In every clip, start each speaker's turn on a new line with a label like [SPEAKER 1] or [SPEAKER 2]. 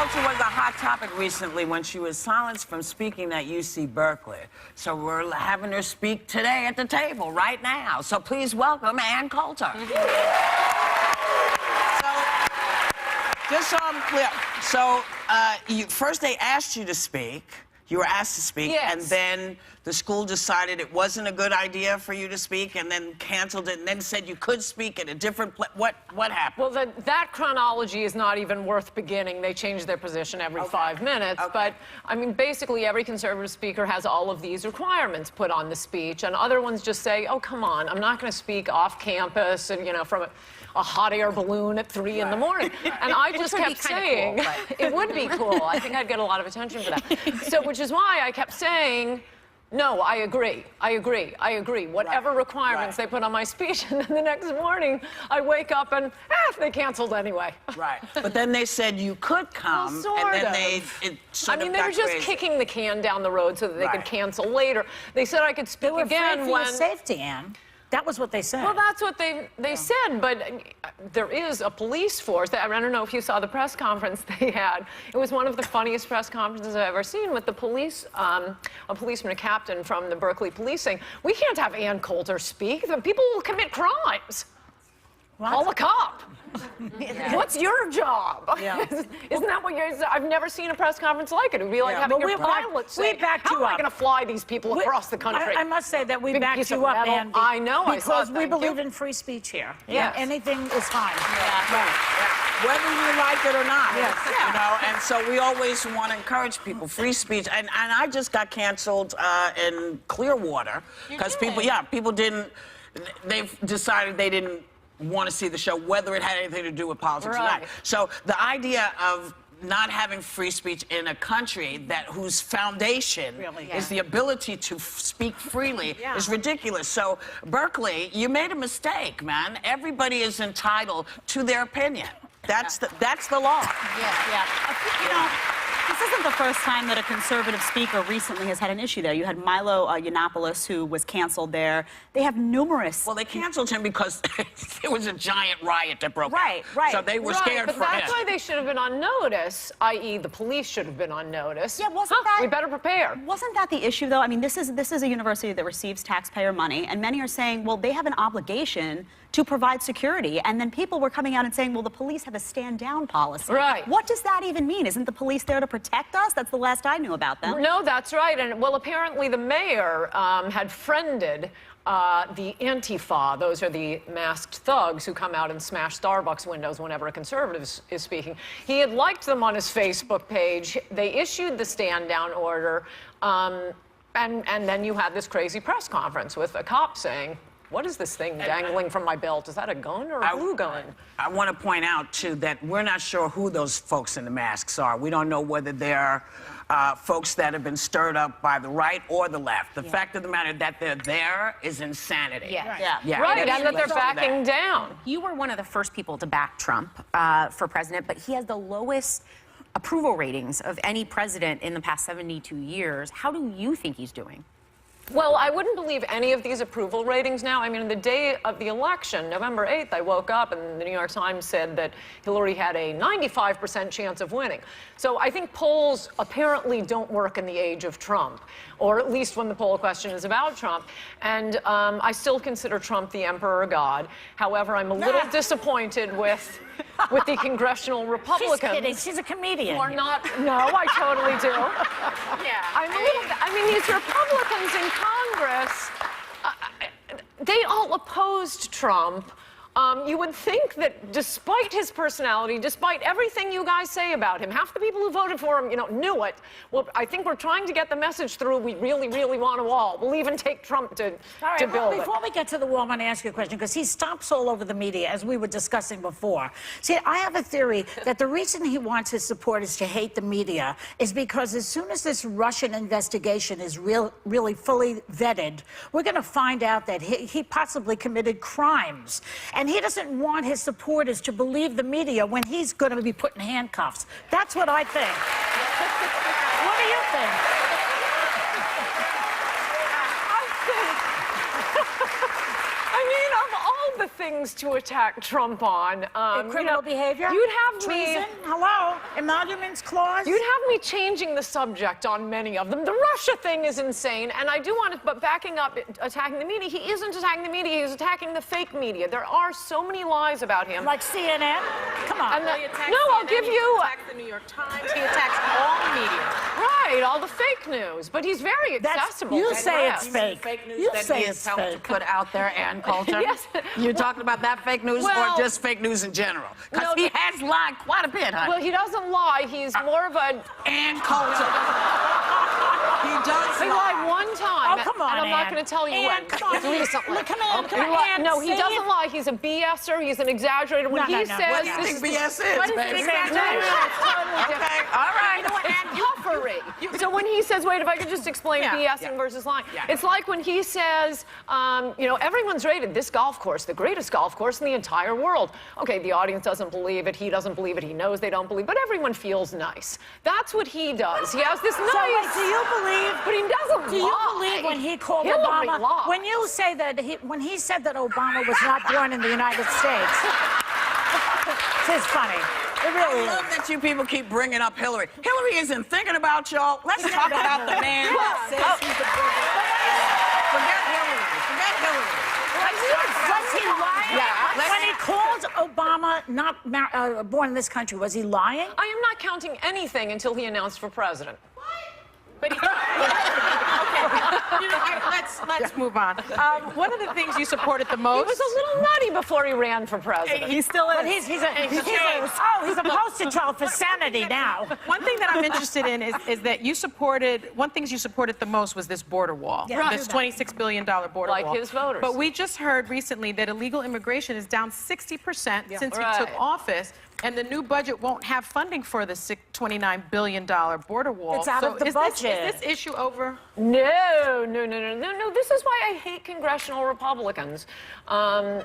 [SPEAKER 1] Coulter was a hot topic recently when she was silenced from speaking at UC Berkeley. So we're having her speak today at the table, right now. So please welcome Ann Coulter. So, just so I'm clear, so first they asked you to speak. You were asked to speak,
[SPEAKER 2] yes.
[SPEAKER 1] And then the school decided it wasn't a good idea for you to speak, and then canceled it, and then said you could speak at a different place. What happened?
[SPEAKER 2] Well, that chronology is not even worth beginning. They change their position every 5 minutes.
[SPEAKER 1] Okay.
[SPEAKER 2] But, I mean, basically, every conservative speaker has all of these requirements put on the speech, and other ones just say, oh, come on, I'm not going to speak off campus and, you know, from a hot air balloon at 3 in the morning. And I just kept saying,
[SPEAKER 3] cool,
[SPEAKER 2] it would be cool. I think I'd get a lot of attention for that. So, which is why I kept saying, no, I agree. Whatever requirements they put on my speech, and then the next morning, I wake up and, they canceled anyway.
[SPEAKER 1] Right. But then they said you could come,
[SPEAKER 2] well,
[SPEAKER 1] and then they
[SPEAKER 2] were just kicking the can down the road so that they could cancel later. They said I could speak again when...
[SPEAKER 3] Your safety, Ann. That was what they said.
[SPEAKER 2] Well, that's what they said, but there is a police force. I don't know if you saw the press conference they had. It was one of the funniest press conferences I've ever seen, with the police, a policeman, a captain from the Berkeley police saying, we can't have Ann Coulter speak. The people will commit crimes. What? Call a cop. What's your job?
[SPEAKER 3] Yeah.
[SPEAKER 2] Isn't that what you're... I've never seen a press conference like it. It would be like having your pilot say, how am I going to fly these people across the country?
[SPEAKER 3] I must say that we
[SPEAKER 2] Big
[SPEAKER 3] backed
[SPEAKER 2] piece
[SPEAKER 3] you
[SPEAKER 2] of
[SPEAKER 3] up,
[SPEAKER 2] metal.
[SPEAKER 3] Ann.
[SPEAKER 2] I know.
[SPEAKER 3] Because we believe in free speech here.
[SPEAKER 2] Yes.
[SPEAKER 3] Anything is fine.
[SPEAKER 1] Whether you like it or not.
[SPEAKER 3] Yes.
[SPEAKER 1] You know, and so we always want to encourage people, free speech. And I just got canceled in Clearwater because people didn't, they've decided they didn't want to see the show, whether it had anything to do with politics or not. So the idea of not having free speech in a country whose foundation is the ability to speak freely is ridiculous. So Berkeley, you made a mistake, man. Everybody is entitled to their opinion. That's the law.
[SPEAKER 4] You know, this isn't the first time that a conservative speaker recently has had an issue there. You had Milo Yiannopoulos, who was canceled there. They have numerous...
[SPEAKER 1] Well, they canceled him because there was a giant riot that broke out.
[SPEAKER 4] Right.
[SPEAKER 1] So they were scared
[SPEAKER 2] but
[SPEAKER 1] for him.
[SPEAKER 2] that's why they should have been on notice, i.e. the police should have been on notice.
[SPEAKER 4] Yeah, wasn't that...
[SPEAKER 2] We better prepare.
[SPEAKER 4] Wasn't that the issue, though? I mean, this is a university that receives taxpayer money, and many are saying, well, they have an obligation to provide security. And then people were coming out and saying, well, the police have a stand-down policy.
[SPEAKER 2] Right.
[SPEAKER 4] What does that even mean? Isn't the police there to protect us? That's the last I knew about them.
[SPEAKER 2] No, that's right. And, well, apparently the mayor had friended the Antifa. Those are the masked thugs who come out and smash Starbucks windows whenever a conservative is speaking. He had liked them on his Facebook page. They issued the stand-down order, and then you had this crazy press conference with a cop saying, what is this thing dangling from my belt? Is that a gun or a glue gun?
[SPEAKER 1] I want to point out, too, that we're not sure who those folks in the masks are. We don't know whether they're folks that have been stirred up by the right or the left. The fact of the matter that they're there is insanity.
[SPEAKER 2] Right, and that they're backing down.
[SPEAKER 5] You were one of the first people to back Trump for president, but he has the lowest approval ratings of any president in the past 72 years. How do you think he's doing?
[SPEAKER 2] Well, I wouldn't believe any of these approval ratings now. I mean, the day of the election, November 8th, I woke up and the New York Times said that Hillary had a 95% chance of winning. So I think polls apparently don't work in the age of Trump, or at least when the poll question is about Trump. And I still consider Trump the emperor god. However, I'm a little disappointed with the congressional Republicans.
[SPEAKER 3] She's kidding. She's a comedian.
[SPEAKER 2] Who are not. No, I totally do. I'm a little. I mean, these Republicans in Congress, they all opposed Trump. You would think that despite his personality, despite everything you guys say about him, half the people who voted for him, you know, knew it. Well, I think we're trying to get the message through. We really, really want a wall. We'll even take Trump to build it.
[SPEAKER 3] Before we get to the wall, I want to ask you a question, because he stomps all over the media, as we were discussing before. See, I have a theory that the reason he wants his supporters to hate the media is because as soon as this Russian investigation is really fully vetted, we're going to find out that he possibly committed crimes. And he doesn't want his supporters to believe the media when he's going to be put in handcuffs. That's what I think. What do you think?
[SPEAKER 2] I mean, of all the things to attack Trump on,
[SPEAKER 3] Criminal behavior?
[SPEAKER 2] you'd have
[SPEAKER 3] treason?
[SPEAKER 2] me.
[SPEAKER 3] Hello? Emoluments clause?
[SPEAKER 2] You'd have me changing the subject on many of them. The Russia thing is insane, and I do want to, but backing up, attacking the media, he isn't attacking the media, he's attacking the fake media. There are so many lies about him.
[SPEAKER 3] Like CNN? Come on.
[SPEAKER 2] And
[SPEAKER 6] He attacks
[SPEAKER 2] no, I'll
[SPEAKER 6] CNN,
[SPEAKER 2] give
[SPEAKER 6] he
[SPEAKER 2] you.
[SPEAKER 6] attacks the New York Times. He attacks all media.
[SPEAKER 2] Right, all the fake news. But he's very accessible.
[SPEAKER 3] You
[SPEAKER 2] to the
[SPEAKER 3] say
[SPEAKER 2] press.
[SPEAKER 3] it's fake.
[SPEAKER 1] Fake news
[SPEAKER 3] You
[SPEAKER 1] that
[SPEAKER 3] say
[SPEAKER 1] he
[SPEAKER 3] it's
[SPEAKER 1] has helped to
[SPEAKER 3] fake.
[SPEAKER 1] put out there, and Coulter?
[SPEAKER 2] Yes.
[SPEAKER 1] You talking about that fake news
[SPEAKER 2] Well,
[SPEAKER 1] or just fake news in general? Because
[SPEAKER 2] no,
[SPEAKER 1] he has lied quite a bit, honey.
[SPEAKER 2] Well, he doesn't lie. He's more of a.
[SPEAKER 1] And Coulter. He does
[SPEAKER 2] He lied one time.
[SPEAKER 3] Oh, come on,
[SPEAKER 2] and I'm not
[SPEAKER 3] Ann.
[SPEAKER 2] going to tell you
[SPEAKER 3] Ann,
[SPEAKER 2] when.
[SPEAKER 3] come on.
[SPEAKER 2] It's recently.
[SPEAKER 3] Look, come on,
[SPEAKER 2] Okay.
[SPEAKER 3] come on, Ann,
[SPEAKER 2] No, he
[SPEAKER 3] say
[SPEAKER 2] doesn't
[SPEAKER 3] it.
[SPEAKER 2] lie. He's a BSer. He's an exaggerator. When
[SPEAKER 3] No,
[SPEAKER 2] he
[SPEAKER 3] no, no.
[SPEAKER 2] says
[SPEAKER 1] What do you
[SPEAKER 2] this
[SPEAKER 1] think
[SPEAKER 2] is
[SPEAKER 1] BS is,
[SPEAKER 3] What is
[SPEAKER 1] baby?
[SPEAKER 3] an exaggeration?
[SPEAKER 1] Okay, all right.
[SPEAKER 2] puffery. So when he says, wait, if I could just explain BSing versus lying.
[SPEAKER 1] Yeah.
[SPEAKER 2] It's like when he says, everyone's rated this golf course the greatest golf course in the entire world. Okay, the audience doesn't believe it. He doesn't believe it. He knows they don't believe it. But everyone feels nice. That's what he does. He has this nice...
[SPEAKER 3] So wait, do you believe?
[SPEAKER 2] But he doesn't
[SPEAKER 3] Do you
[SPEAKER 2] lie.
[SPEAKER 3] believe when he called
[SPEAKER 2] Hillary
[SPEAKER 3] Obama?
[SPEAKER 2] lies.
[SPEAKER 3] When you say that when he said that Obama was not born in the United States, it's funny. It really
[SPEAKER 1] I love
[SPEAKER 3] is.
[SPEAKER 1] that you people keep bringing up Hillary. Hillary isn't thinking about y'all. Let's talk about the man that says he's the president. Forget Hillary. Forget Hillary.
[SPEAKER 3] Was he lying?
[SPEAKER 1] Yeah,
[SPEAKER 3] When he called Obama not born in this country, was he lying?
[SPEAKER 2] I am not counting anything until he announced for president.
[SPEAKER 6] But let's move on. One of the things you supported the
[SPEAKER 2] He
[SPEAKER 6] most.
[SPEAKER 2] was a little nutty before he ran for president.
[SPEAKER 4] He still is.
[SPEAKER 3] But he's a poster child for sanity now.
[SPEAKER 6] One thing that I'm interested in is that you supported, one thing you supported the most was this border wall,
[SPEAKER 3] Yeah.
[SPEAKER 6] this $26 billion border
[SPEAKER 2] Like
[SPEAKER 6] wall.
[SPEAKER 2] his voters.
[SPEAKER 6] But we just heard recently that illegal immigration is down 60% since he took
[SPEAKER 2] Right.
[SPEAKER 6] office, and the new budget won't have funding for the $29 billion border wall.
[SPEAKER 3] It's out of the budget.
[SPEAKER 6] Is this issue over?
[SPEAKER 2] No. This is why I hate congressional Republicans. And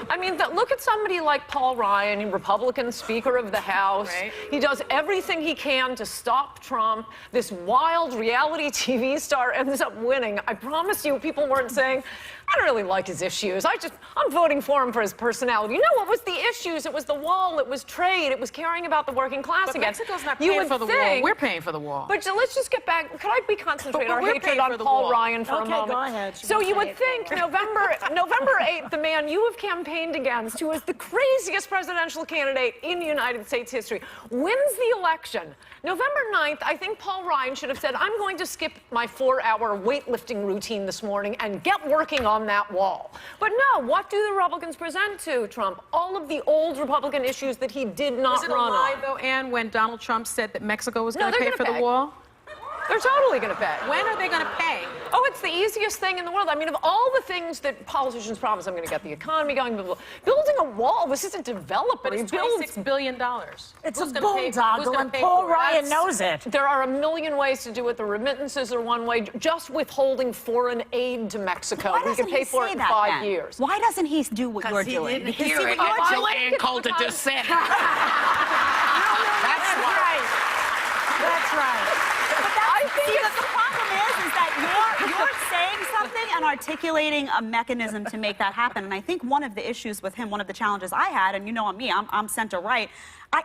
[SPEAKER 2] I mean, look at somebody like Paul Ryan, Republican Speaker of the House.
[SPEAKER 6] Right.
[SPEAKER 2] He does everything he can to stop Trump. This wild reality TV star ends up winning. I promise you, people weren't saying, I don't really like his issues. I'm voting for him for his personality. You know what was the issues? It was the wall, it was trade, it was caring about the working class
[SPEAKER 6] But
[SPEAKER 2] again.
[SPEAKER 6] Mexico's not
[SPEAKER 2] You
[SPEAKER 6] paying
[SPEAKER 2] would
[SPEAKER 6] for the wall.
[SPEAKER 2] think-
[SPEAKER 6] We're paying for the wall.
[SPEAKER 2] But let's just get back. Could I be concentrate
[SPEAKER 6] But
[SPEAKER 2] our
[SPEAKER 6] we're
[SPEAKER 2] hatred
[SPEAKER 6] paying
[SPEAKER 2] on
[SPEAKER 6] for the
[SPEAKER 2] Paul
[SPEAKER 6] wall.
[SPEAKER 2] Ryan for a
[SPEAKER 3] Okay,
[SPEAKER 2] moment?
[SPEAKER 3] go ahead.
[SPEAKER 2] So you would think November 8th, the man you have campaigned against, who is the craziest presidential candidate in United States history, wins the election. November 9th, I think Paul Ryan should have said, I'm going to skip my 4-hour weightlifting routine this morning and get working on that wall. But no, what do the Republicans present to Trump? All of the old Republican issues that he did not
[SPEAKER 6] Was it a
[SPEAKER 2] run
[SPEAKER 6] lie,
[SPEAKER 2] on.
[SPEAKER 6] though, Ann, when Donald Trump said that Mexico was
[SPEAKER 2] No,
[SPEAKER 6] going to
[SPEAKER 2] they're
[SPEAKER 6] pay
[SPEAKER 2] gonna
[SPEAKER 6] for the
[SPEAKER 2] pay.
[SPEAKER 6] wall?
[SPEAKER 2] They're totally going to pay.
[SPEAKER 6] When are they going to pay?
[SPEAKER 2] Oh, it's the easiest thing in the world. I mean, of all the things that politicians promise, I'm going to get the economy going. Building a wall, this isn't developer.
[SPEAKER 6] But
[SPEAKER 2] He
[SPEAKER 6] it's
[SPEAKER 2] builds.
[SPEAKER 6] $26 billion.
[SPEAKER 3] It's
[SPEAKER 6] Who's
[SPEAKER 3] a
[SPEAKER 6] gonna pay- who's
[SPEAKER 3] boondoggle,
[SPEAKER 6] gonna
[SPEAKER 3] and
[SPEAKER 6] pay
[SPEAKER 3] Paul
[SPEAKER 6] for it?
[SPEAKER 3] Ryan knows it.
[SPEAKER 2] There are a million ways to do it. The remittances are one way. Just withholding foreign aid to Mexico.
[SPEAKER 4] Why
[SPEAKER 2] We
[SPEAKER 4] doesn't
[SPEAKER 2] could pay
[SPEAKER 4] he
[SPEAKER 2] for
[SPEAKER 4] say
[SPEAKER 2] it in
[SPEAKER 4] that
[SPEAKER 2] 5
[SPEAKER 4] then?
[SPEAKER 2] years.
[SPEAKER 4] Why doesn't he do what you're
[SPEAKER 1] Because he
[SPEAKER 4] doing?
[SPEAKER 1] didn't
[SPEAKER 4] Because
[SPEAKER 1] hear
[SPEAKER 4] see
[SPEAKER 1] it
[SPEAKER 4] what you're
[SPEAKER 1] until
[SPEAKER 4] doing?
[SPEAKER 1] Ann Coulter just said it.
[SPEAKER 3] That's right. That's right.
[SPEAKER 4] See, the problem is that you're saying something and articulating a mechanism to make that happen. And I think one of the issues with him, one of the challenges I had, and you know me, I'm center right.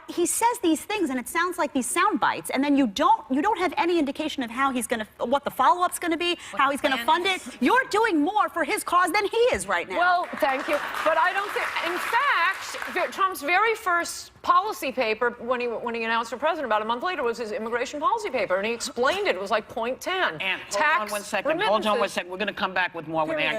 [SPEAKER 4] He says these things, and it sounds like these sound bites, and then you don't have any indication of how he's going to, what the follow-up's going to be, how he's going to fund it. You're doing more for his cause than he is right now.
[SPEAKER 2] Well, thank you. But I don't think, in fact, Trump's very first policy paper when he announced for president about a month later was his immigration policy paper, and he explained it. It was like point 10.
[SPEAKER 1] Ann, hold on one second. Hold on one second. We're going to come back with more with Ann.